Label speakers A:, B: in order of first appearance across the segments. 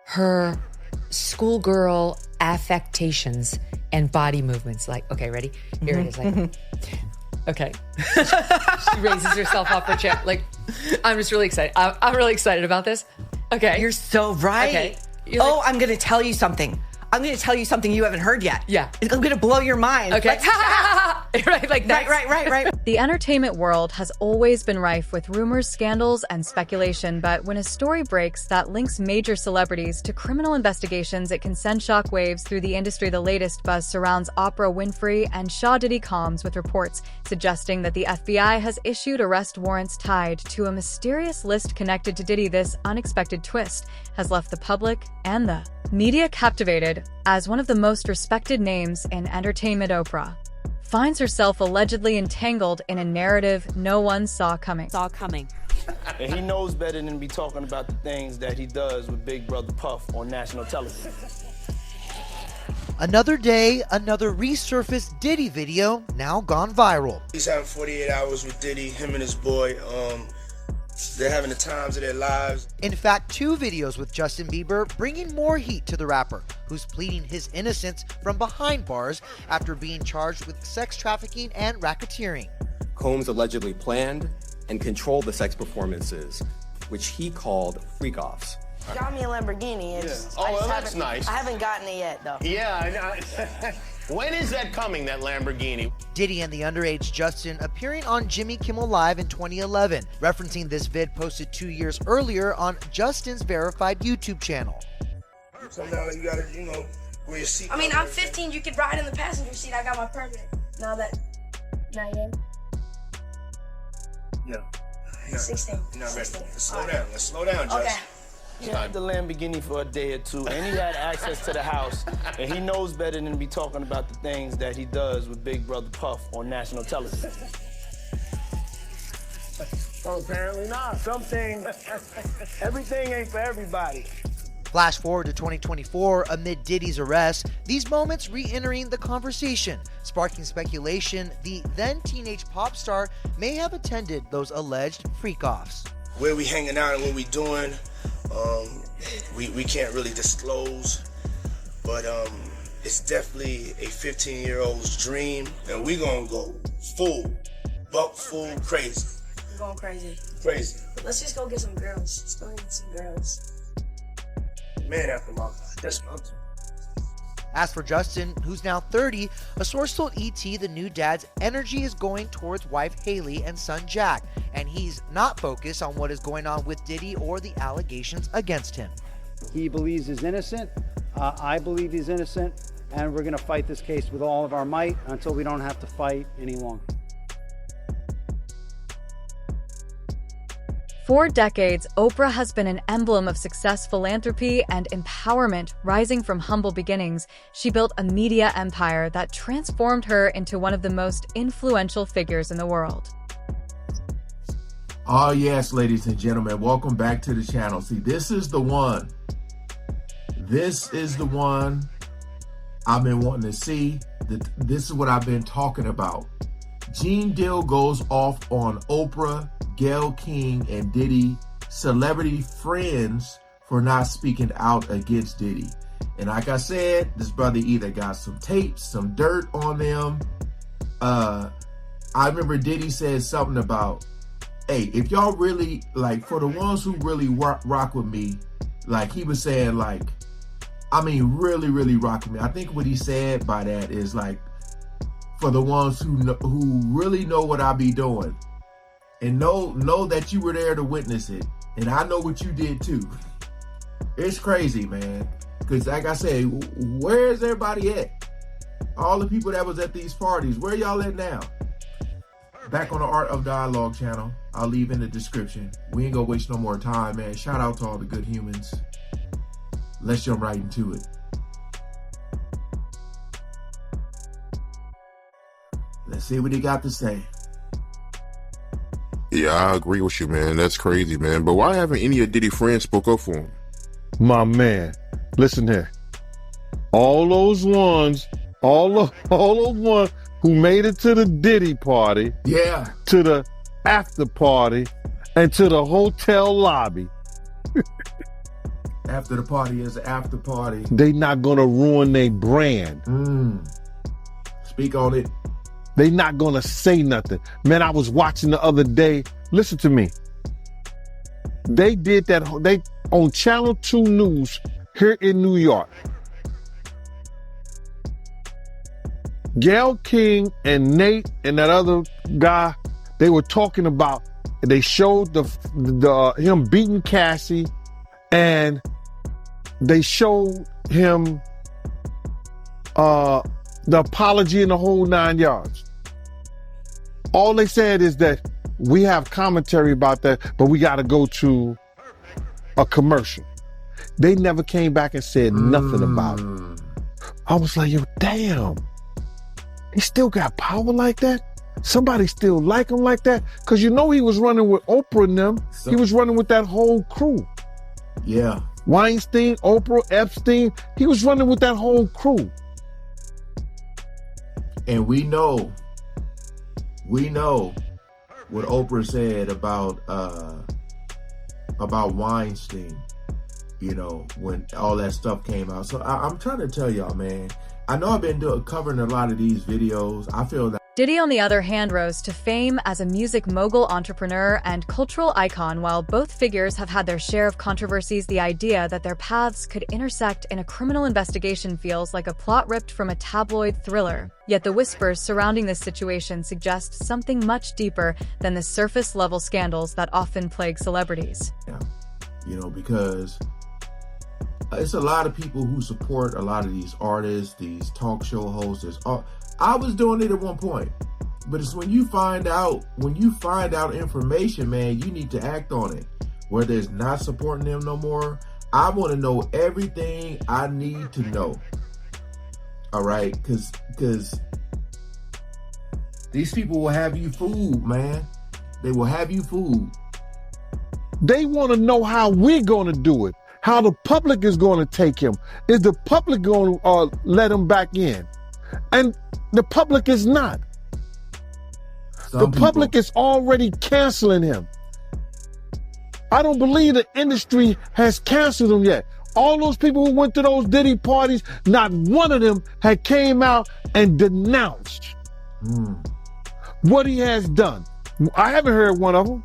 A: her schoolgirl affectations and body movements. Like, okay, ready? Here it is. Like, okay. She raises herself off her chair. Like, I'm just really excited. I'm really excited about this. Okay.
B: You're so right.
A: Okay.
B: I'm going to tell you something. I'm going to tell you something you haven't heard yet.
A: Yeah.
B: I'm going to blow your mind.
A: Okay. Right, like that.
B: Right.
C: The entertainment world has always been rife with rumors, scandals, and speculation, but when a story breaks that links major celebrities to criminal investigations, it can send shockwaves through the industry. The latest buzz surrounds Oprah Winfrey and Diddy Combs, with reports suggesting that the FBI has issued arrest warrants tied to a mysterious list connected to Diddy. This unexpected twist has left the public and the media captivated as one of the most respected names in entertainment, Oprah, finds herself allegedly entangled in a narrative no one saw coming.
D: And he knows better than to be talking about the things that he does with Big Brother Puff on national television.
E: Another day, another resurfaced Diddy video now gone viral.
F: He's having 48 hours with Diddy, him and his boy. They're having the times of their lives.
E: In fact, 2 videos with Justin Bieber bringing more heat to the rapper, who's pleading his innocence from behind bars after being charged with sex trafficking and racketeering.
G: Combs allegedly planned and controlled the sex performances, which he called freak-offs.
H: Got me a Lamborghini.
I: Yeah. Oh, well, that's nice.
H: I haven't gotten it yet, though.
I: Yeah, I know. When is that coming, that Lamborghini?
E: Diddy and the underage Justin appearing on Jimmy Kimmel Live in 2011, referencing this vid posted 2 years earlier on Justin's verified YouTube channel.
F: Sometimes you gotta, wear your seat.
H: I mean, I'm 15. You could ride in the passenger seat. I got my permit. Not yet.
F: No.
H: 16.
F: You're not ready.
H: 16.
F: Let's slow down. Let's slow down, Justin.
H: Okay.
D: He had the Lamborghini for a day or two, and he had access to the house, and he knows better than to be talking about the things that he does with Big Brother Puff on national television.
I: Oh, apparently not.
D: Everything ain't for everybody.
E: Flash forward to 2024, amid Diddy's arrest, these moments re-entering the conversation, sparking speculation the then teenage pop star may have attended those alleged freak-offs.
F: Where we hanging out and what we doing, we can't really disclose, but it's definitely a 15-year-old's dream, and we gonna go full crazy.
H: I'm going crazy.
F: Crazy.
H: Let's just go get some girls. Let's go get some girls.
F: Man after my God. That's my turn.
E: As for Justin, who's now 30, a source told ET the new dad's energy is going towards wife Haley and son Jack, and he's not focused on what is going on with Diddy or the allegations against him.
J: He believes he's innocent. I believe he's innocent, and we're going to fight this case with all of our might until we don't have to fight any longer.
C: For decades, Oprah has been an emblem of success, philanthropy, and empowerment. Rising from humble beginnings, she built a media empire that transformed her into one of the most influential figures in the world.
K: Oh yes, ladies and gentlemen, welcome back to the channel. See, this is the one. This is the one I've been wanting to see. This is what I've been talking about. Gene Deal goes off on Oprah, Gayle King, and Diddy celebrity friends for not speaking out against Diddy. And like I said, this brother either got some tapes, some dirt on them. I remember Diddy said something about, hey, if y'all really, like, for the ones who really rock with me, like he was saying, like, I mean, really, really rock with me. I think what he said by that is like, for the ones who really know what I be doing, and know that you were there to witness it, and I know what you did too. It's crazy, man. Because like I said, where is everybody at? All the people that was at these parties, where y'all at now? Back on the Art of Dialogue channel. I'll leave in the description. We ain't gonna waste no more time, man. Shout out to all the good humans. Let's jump right into it. Let's see what he got to say.
L: Yeah, I agree with you, man. That's crazy, man. But why haven't any of Diddy friends spoke up for him?
M: My man, listen here. All those ones who made it to the Diddy party,
K: yeah,
M: to the after party, and to the hotel lobby.
K: After the party is the after party.
M: They not gonna ruin their brand.
K: Speak on it.
M: They not gonna say nothing. Man, I was watching the other day. Listen to me. They did that. They on Channel 2 News here in New York. Gayle King and Nate and that other guy, they were talking about. They showed the him beating Cassie, and they showed him the apology in the whole 9 yards. All they said is that we have commentary about that, but we got to go to a commercial. They never came back and said nothing about it. I was like, yo, damn. He still got power like that? Somebody still like him like that? Because you know he was running with Oprah and them. He was running with that whole crew.
K: Yeah.
M: Weinstein, Oprah, Epstein. He was running with that whole crew.
K: And we know what Oprah said about Weinstein, you know, when all that stuff came out. So I'm trying to tell y'all, man, I know I've been covering a lot of these videos. I feel that
C: Diddy, on the other hand, rose to fame as a music mogul, entrepreneur, and cultural icon. While both figures have had their share of controversies, the idea that their paths could intersect in a criminal investigation feels like a plot ripped from a tabloid thriller. Yet the whispers surrounding this situation suggest something much deeper than the surface-level scandals that often plague celebrities.
K: Yeah, you know, because it's a lot of people who support a lot of these artists, these talk show hosts. I was doing it at one point, but it's when you find out information, man, you need to act on it. Whether it's not supporting them no more, I want to know everything I need to know. All right, because these people will have you fooled, man. They will have you fooled.
M: They want to know how we're going to do it, how the public is going to take him. Is the public going to let him back in? And the public is not. The public is already canceling him. I don't believe the industry has canceled him yet. All those people who went to those Diddy parties, not one of them had came out and denounced what he has done. I haven't heard one of them.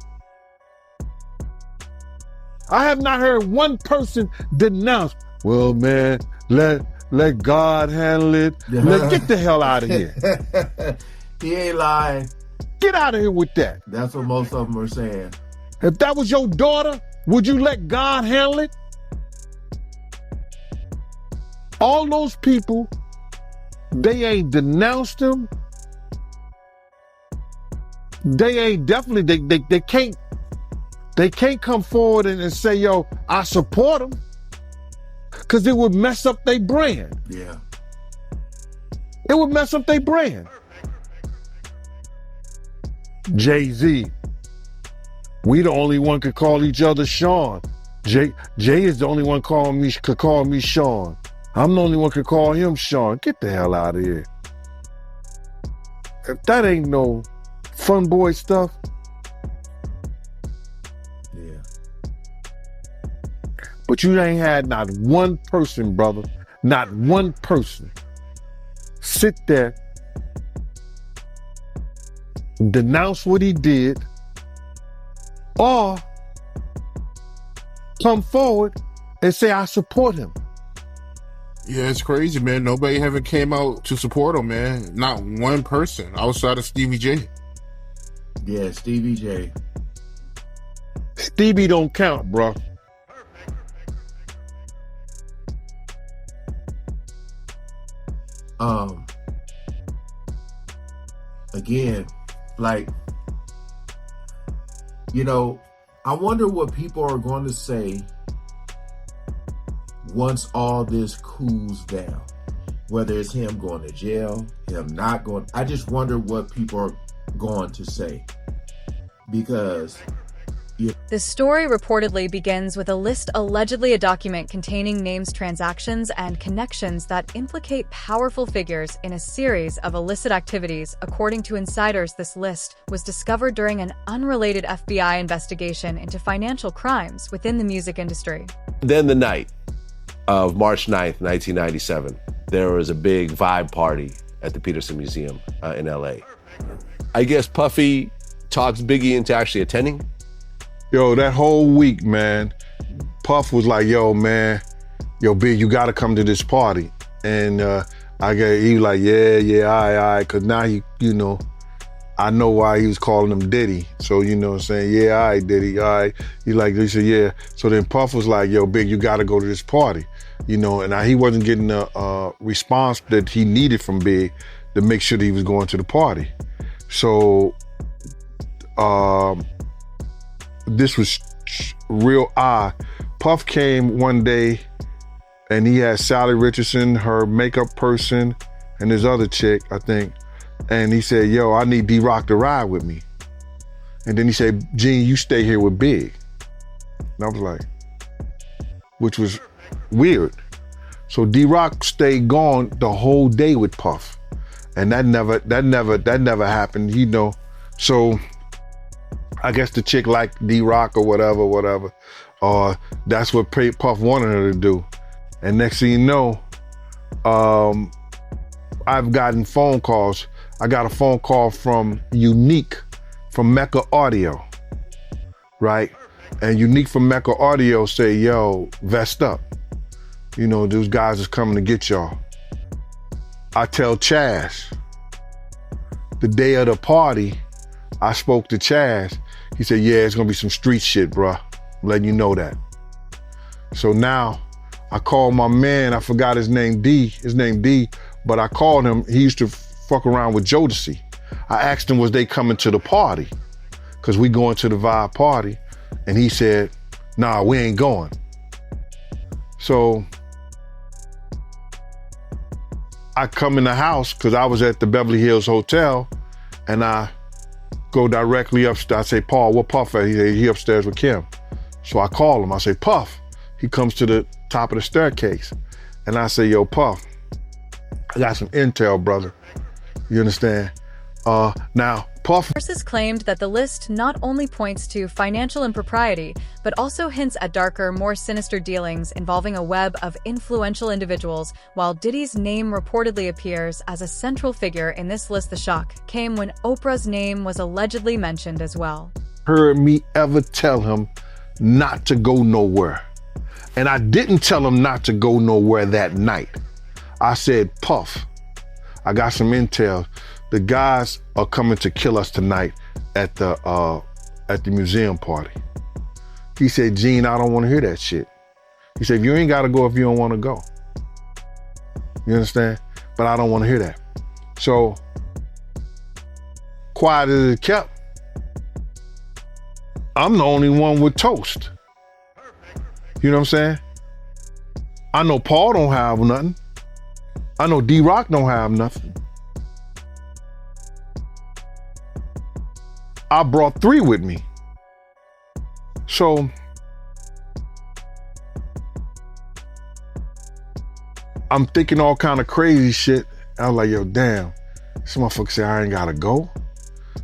M: I have not heard one person denounce, well, man, let God handle it. Get the hell out of here.
K: He ain't lying.
M: Get out of here with that.
K: That's what most of them are saying.
M: If that was your daughter, would you let God handle it? All those people, they ain't denounced him. They ain't definitely, they can't come forward and say, yo, I support him. Because it would mess up their brand.
K: Yeah.
M: It would mess up their brand. Jay-Z. We the only one could call each other Sean. Jay is the only one could call me Sean. I'm the only one could call him Sean. Get the hell out of here. If that ain't no fun boy stuff. But you ain't had not one person, brother, not one person sit there, denounce what he did, or come forward and say, I support him.
L: Yeah, it's crazy, man. Nobody haven't came out to support him, man. Not one person outside of Stevie J.
K: Yeah, Stevie J.
M: Stevie don't count, bro.
K: Again, like, you know, I wonder what people are going to say once all this cools down. Whether it's him going to jail, him not going. I just wonder what people are going to say. Because
C: The story reportedly begins with a list, allegedly a document containing names, transactions, and connections that implicate powerful figures in a series of illicit activities. According to insiders, this list was discovered during an unrelated FBI investigation into financial crimes within the music industry.
N: Then the night of March 9th, 1997, there was a big vibe party at the Peterson Museum in LA. I guess Puffy talks Biggie into actually attending.
M: Yo, that whole week, man, Puff was like, yo, man, yo, Big, you gotta come to this party. And he was like, yeah, all right, cause now I know why he was calling him Diddy. So, you know what I'm saying? Yeah, all right, Diddy, all right. He said, yeah. So then Puff was like, yo, Big, you gotta go to this party. And he wasn't getting the response that he needed from Big to make sure that he was going to the party. So, this was real odd. Puff came one day and he had Sally Richardson, her makeup person, and this other chick, I think. And he said, yo, I need D-Rock to ride with me. And then he said, Gene, you stay here with Big. And I was like, which was weird. So D-Rock stayed gone the whole day with Puff. And that never happened, So I guess the chick liked D-Rock or whatever. That's what Puff wanted her to do. And next thing you know, I've gotten phone calls. I got a phone call from Unique from Mecca Audio, right? And Unique from Mecca Audio say, yo, vest up. Those guys is coming to get y'all. I tell Chaz, the day of the party, I spoke to Chaz. He said, yeah, it's gonna be some street shit, bruh. I'm letting you know that. So now I called my man, I forgot his name D, but I called him. He used to fuck around with Jodeci. I asked him, was they coming to the party? Cause we going to the Vibe party. And he said, nah, we ain't going. So I come in the house, cause I was at the Beverly Hills Hotel, and I go directly upstairs. I say, Paul, where Puff at? He upstairs with Kim. So I call him. I say, Puff. He comes to the top of the staircase. And I say, yo, Puff, I got some intel, brother. You understand? Now, Puff.
C: Sources claimed that the list not only points to financial impropriety, but also hints at darker, more sinister dealings involving a web of influential individuals. While Diddy's name reportedly appears as a central figure in this list, the shock came when Oprah's name was allegedly mentioned as well.
M: Heard me ever tell him not to go nowhere. And I didn't tell him not to go nowhere that night. I said, Puff, I got some intel. The guys are coming to kill us tonight at the museum party. He said, Gene, I don't want to hear that shit. He said, you ain't got to go if you don't want to go. You understand? But I don't want to hear that. So, quiet as it kept, I'm the only one with toast. You know what I'm saying? I know Paul don't have nothing. I know D-Rock don't have nothing. I brought 3 with me. So I'm thinking all kind of crazy shit. I was like, yo, damn, this motherfucker said I ain't gotta go.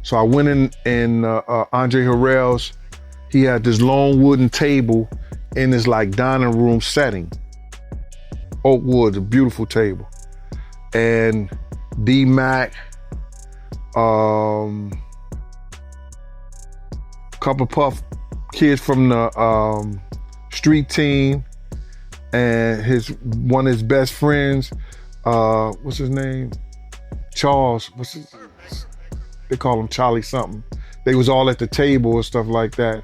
M: So I went in Andre Harrell's. He had this long wooden table in his like dining room setting. Oak wood, a beautiful table. And D-Mac, couple Puff kids from the street team, and one of his best friends, what's his name? Charles, they call him Charlie something. They was all at the table and stuff like that.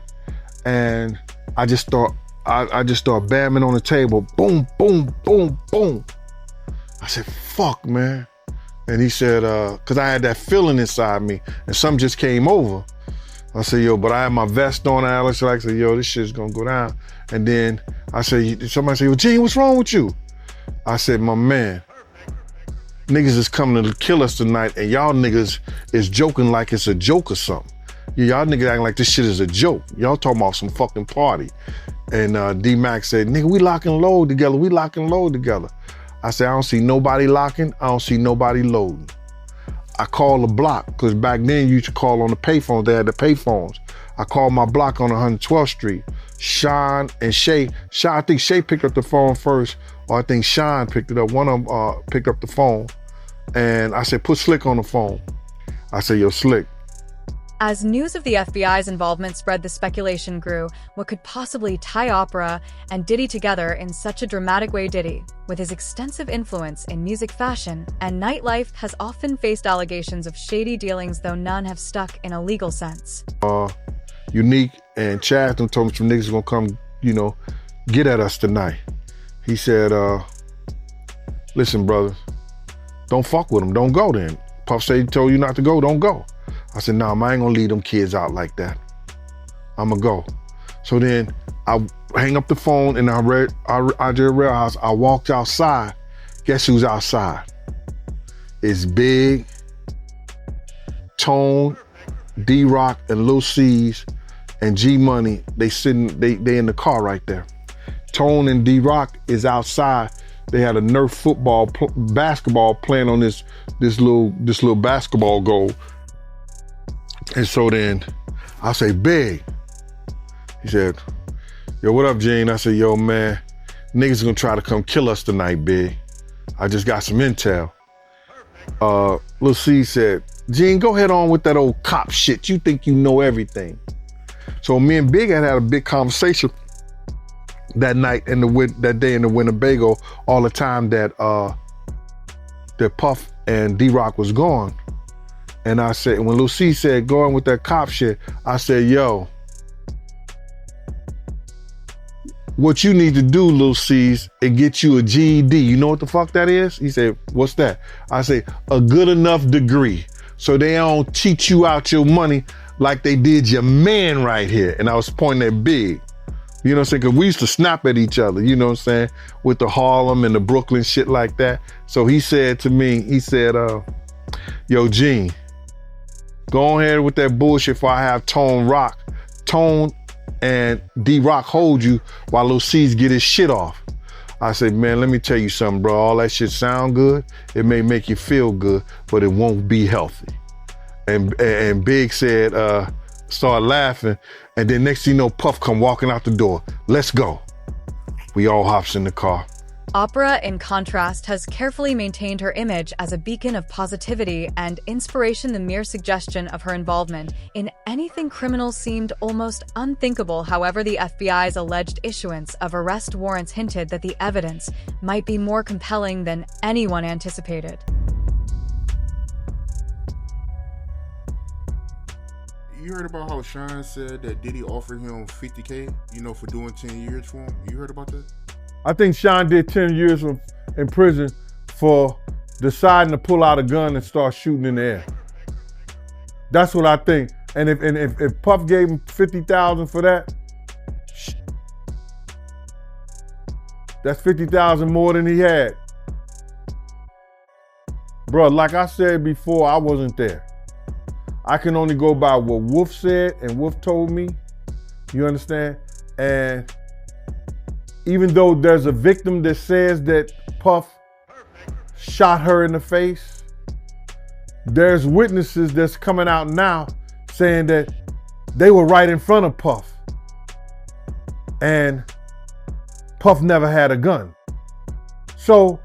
M: And I just started bamming on the table, boom, boom, boom, boom. I said, fuck, man. And he said, cause I had that feeling inside me and something just came over. I said, yo, but I had my vest on, Alex. I said, yo, this shit's gonna go down. And then somebody said, well, Gene, what's wrong with you? I said, my man, niggas is coming to kill us tonight and y'all niggas is joking like it's a joke or something. Yeah, y'all niggas acting like this shit is a joke. Y'all talking about some fucking party. And D-Mac said, nigga, we lock and load together. We lock and load together. I said, I don't see nobody locking. I don't see nobody loading. I called the block, because back then you used to call on the payphones. They had the payphones. I called my block on 112th Street. Sean and Shay. I think Shay picked up the phone first, or I think Sean picked it up. One of them picked up the phone. And I said, put Slick on the phone. I said, yo, Slick.
C: As news of the FBI's involvement spread, the speculation grew. What could possibly tie Oprah and Diddy together in such a dramatic way? Diddy, with his extensive influence in music, fashion, and nightlife, has often faced allegations of shady dealings, though none have stuck in a legal sense.
M: Unique and Chad told me some niggas gonna come, get at us tonight. He said, listen, brother, don't fuck with him. Don't go then. Puff said he told you not to go, don't go. I said, nah, I ain't gonna leave them kids out like that. I'ma go. So then I hang up the phone and I did a real house. I walked outside. Guess who's outside? It's Big, Tone, D-Rock, and Lil C's and G-Money. They in the car right there. Tone and D-Rock is outside. They had a Nerf basketball playing on this little basketball goal. And so then I say, Big. He said, yo, what up, Gene? I said, yo, man, niggas gonna try to come kill us tonight, Big. I just got some intel. Lil C said, Gene, go ahead on with that old cop shit. You think you know everything. So me and Big had a big conversation that night that day in the Winnebago, all the time that Puff and D-Rock was gone. And I said, when Lil C said, going with that cop shit, I said, yo, what you need to do, Lil C's, is get you a GED. You know what the fuck that is? He said, what's that? I say, a good enough degree, so they don't cheat you out your money like they did your man right here. And I was pointing at Big. You know what I'm saying? Because we used to snap at each other, you know what I'm saying? With the Harlem and the Brooklyn shit like that. So he said to me, he said, yo, Gene, go ahead with that bullshit before I have Tone and D-Rock hold you while Lil C's get his shit off. I said, man, let me tell you something, bro. All that shit sound good. It may make you feel good, but it won't be healthy. And Big said, started laughing. And then next thing you know, Puff come walking out the door. Let's go. We all hops in the car.
C: Oprah, in contrast, has carefully maintained her image as a beacon of positivity and inspiration. The mere suggestion of her involvement in anything criminal seemed almost unthinkable. However, the FBI's alleged issuance of arrest warrants hinted that the evidence might be more compelling than anyone anticipated.
L: You heard about how Sean said that Diddy offered him $50K, for doing 10 years for him? You heard about that?
M: I think Sean did 10 years in prison for deciding to pull out a gun and start shooting in the air. That's what I think. And if Puff gave him $50,000 for that, that's $50,000 more than he had. Bro, like I said before, I wasn't there. I can only go by what Wolf said and Wolf told me. You understand? And even though there's a victim that says that Puff shot her in the face, there's witnesses that's coming out now saying that they were right in front of Puff. And Puff never had a gun. So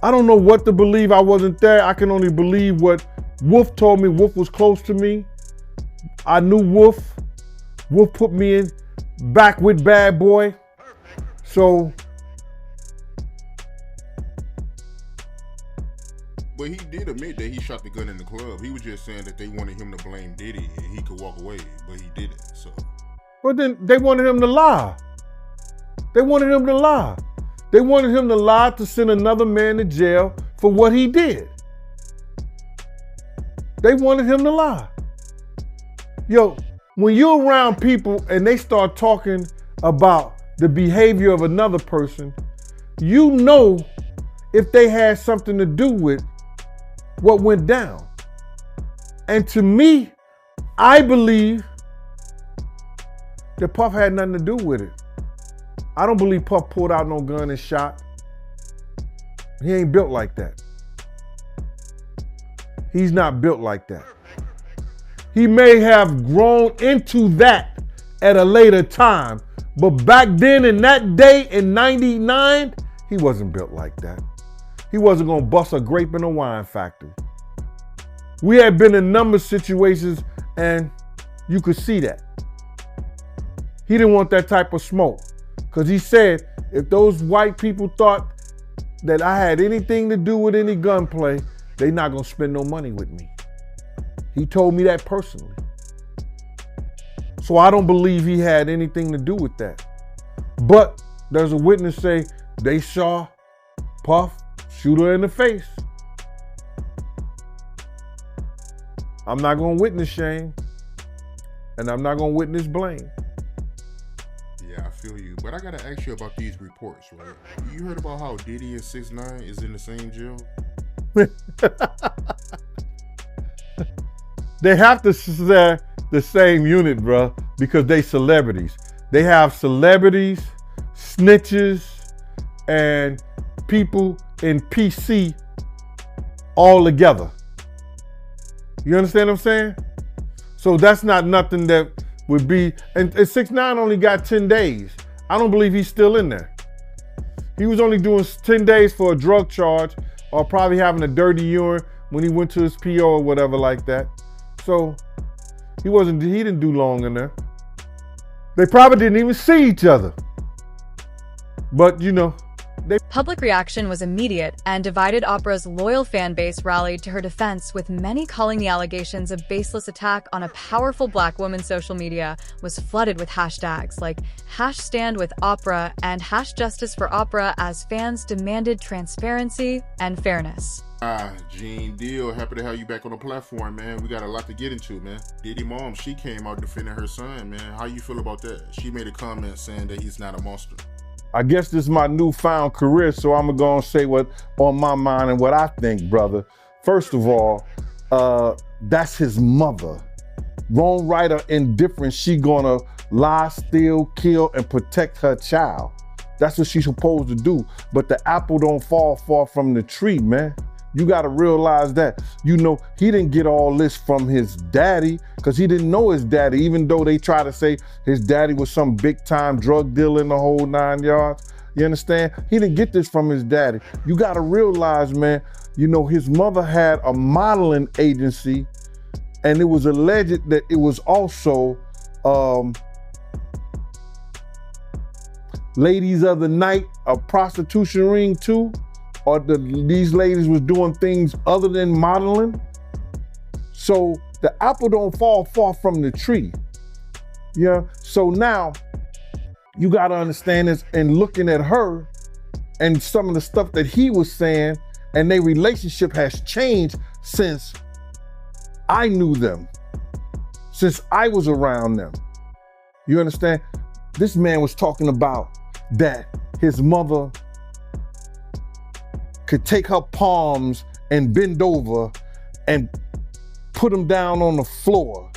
M: I don't know what to believe. I wasn't there. I can only believe what Wolf told me. Wolf was close to me. I knew Wolf. Wolf put me in back with Bad Boy. So,
L: but he did admit that he shot the gun in the club. He was just saying that they wanted him to blame Diddy and he could walk away, but he didn't. So,
M: well, then they wanted him to lie. They wanted him to lie. They wanted him to lie to send another man to jail for what he did. They wanted him to lie. Yo, when you're around people and they start talking about the behavior of another person, you know if they had something to do with what went down. And to me, I believe that Puff had nothing to do with it. I don't believe Puff pulled out no gun and shot. He ain't built like that. He's not built like that. He may have grown into that at a later time, but back then in that day in 99, he wasn't built like that. He wasn't gonna bust a grape in a wine factory. We had been in a number of situations and you could see that. He didn't want that type of smoke because he said if those white people thought that I had anything to do with any gunplay, they not gonna spend no money with me. He told me that personally. So I don't believe he had anything to do with that. But there's a witness say they saw Puff shoot her in the face. I'm not gonna witness shame, and I'm not gonna witness blame.
L: Yeah, I feel you. But I gotta ask you about these reports, right? You heard about how Diddy and 6ix9ine is in the same jail?
M: They have to share the same unit, bro, because they celebrities. They have celebrities, snitches, and people in PC all together. You understand what I'm saying? So that's not nothing that would be, and 6ix9ine only got 10 days. I don't believe he's still in there. He was only doing 10 days for a drug charge or probably having a dirty urine when he went to his PO or whatever like that. So he didn't do long in there. They probably didn't even see each other. But you know,
C: Public reaction was immediate, and divided Oprah's loyal fan base rallied to her defense, with many calling the allegations of baseless attack on a powerful black woman's social media was flooded with hashtags like #StandWithOprah and #JusticeForOprah as fans demanded transparency and fairness.
L: Gene Deal, happy to have you back on the platform, man. We got a lot to get into, man. Diddy mom, she came out defending her son, man. How you feel about that? She made a comment saying that he's not a monster.
M: I guess this is my newfound career, so I'm gonna say what on my mind and what I think, brother. First of all, that's his mother. Wrong, right, or indifferent, she gonna lie, steal, kill, and protect her child. That's what she's supposed to do. But the apple don't fall far from the tree, man. You gotta realize that. You know, he didn't get all this from his daddy because he didn't know his daddy, even though they try to say his daddy was some big time drug dealer in the whole 9 yards. You understand? He didn't get this from his daddy. You gotta realize, man, you know, his mother had a modeling agency and it was alleged that it was also ladies of the night, a prostitution ring too. Or these ladies was doing things other than modeling. So the apple don't fall far from the tree. Yeah. So now you gotta understand this, and looking at her and some of the stuff that he was saying, and their relationship has changed since I knew them, since I was around them. You understand? This man was talking about that his mother could take her palms and bend over and put them down on the floor.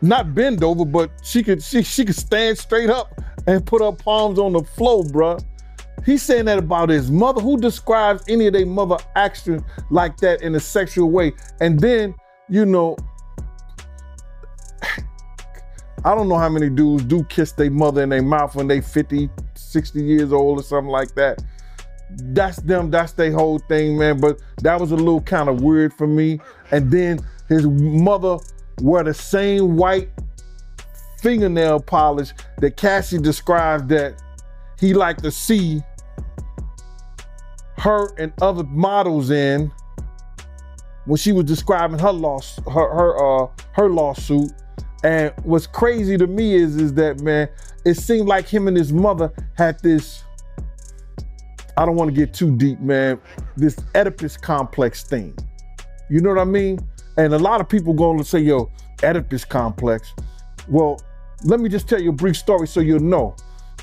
M: Not bend over, but she could stand straight up and put her palms on the floor, bruh. He's saying that about his mother. Who describes any of their mother actions like that in a sexual way? And then, you know, I don't know how many dudes do kiss their mother in their mouth when they 50, 60 years old or something like that. That's them, that's their whole thing, man. But that was a little kind of weird for me. And then his mother wore the same white fingernail polish that Cassie described that he liked to see her and other models in when she was describing her lawsuit. And what's crazy to me is that, man, it seemed like him and his mother had this, I don't want to get too deep, man, this Oedipus complex thing. You know what I mean? And a lot of people going to say, yo, Oedipus complex. Well, let me just tell you a brief story so you'll know.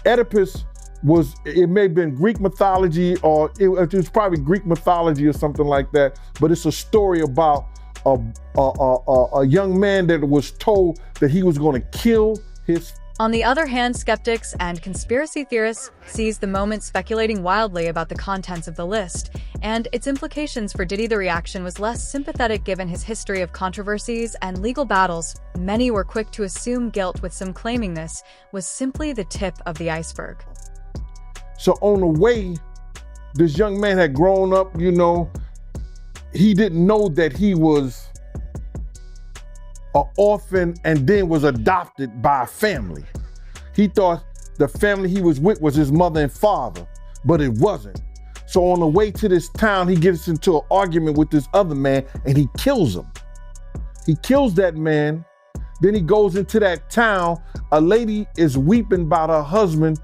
M: Oedipus was, it may have been Greek mythology, or it was probably Greek mythology or something like that, but it's a story about a young man that was told that he was going to kill his.
C: On the other hand, skeptics and conspiracy theorists seized the moment speculating wildly about the contents of the list and its implications for Diddy. The reaction was less sympathetic given his history of controversies and legal battles. Many were quick to assume guilt, with some claiming this was simply the tip of the iceberg.
M: So on the way, this young man had grown up, you know, he didn't know that he was an orphan and then was adopted by a family. He thought the family he was with was his mother and father, but it wasn't. So on the way to this town, he gets into an argument with this other man and he kills him. He kills that man. Then he goes into that town. A lady is weeping about her husband,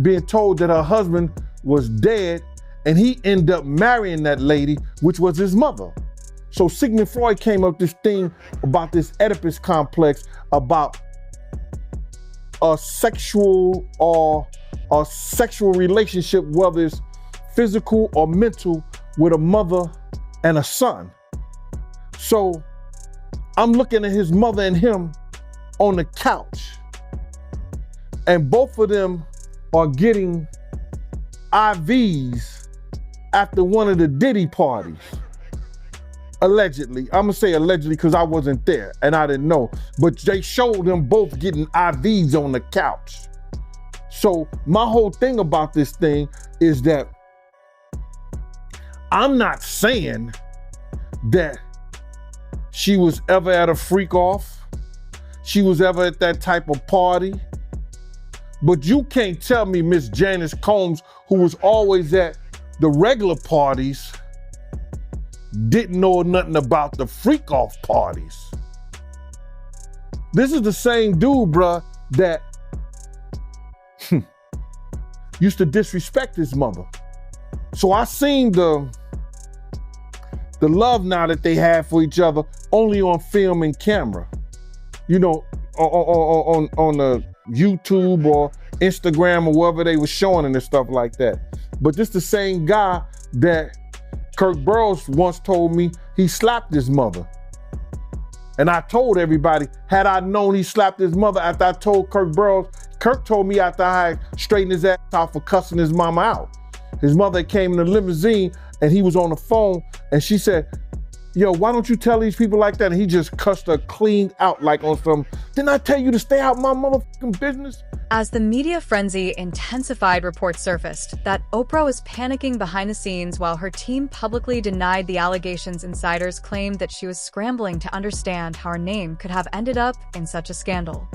M: being told that her husband was dead, and he ended up marrying that lady, which was his mother. So Sigmund Freud came up with this thing about this Oedipus complex, about a sexual relationship, whether it's physical or mental, with a mother and a son. So I'm looking at his mother and him on the couch, and both of them are getting IVs after one of the Diddy parties. Allegedly. I'm gonna say allegedly because I wasn't there and I didn't know, but they showed them both getting IVs on the couch. So my whole thing about this thing is that I'm not saying that she was ever at a freak off, she was ever at that type of party, but you can't tell me Miss Janice Combs, who was always at the regular parties, didn't know nothing about the freak off parties. This is the same dude, bruh, that used to disrespect his mother. So I seen the love now that they have for each other only on film and camera. You know, on the YouTube or Instagram or wherever they were showing it and stuff like that. But this the same guy that Kirk Burrows once told me he slapped his mother. And I told everybody, had I known he slapped his mother after I told Kirk Burrows, Kirk told me after I straightened his ass out for cussing his mama out. His mother came in the limousine and he was on the phone and she said, yo, why don't you tell these people like that? And he just cussed her clean out like on some, didn't I tell you to stay out my motherfucking business?
C: As the media frenzy intensified, reports surfaced that Oprah was panicking behind the scenes while her team publicly denied the allegations. Insiders claimed that she was scrambling to understand how her name could have ended up in such a scandal.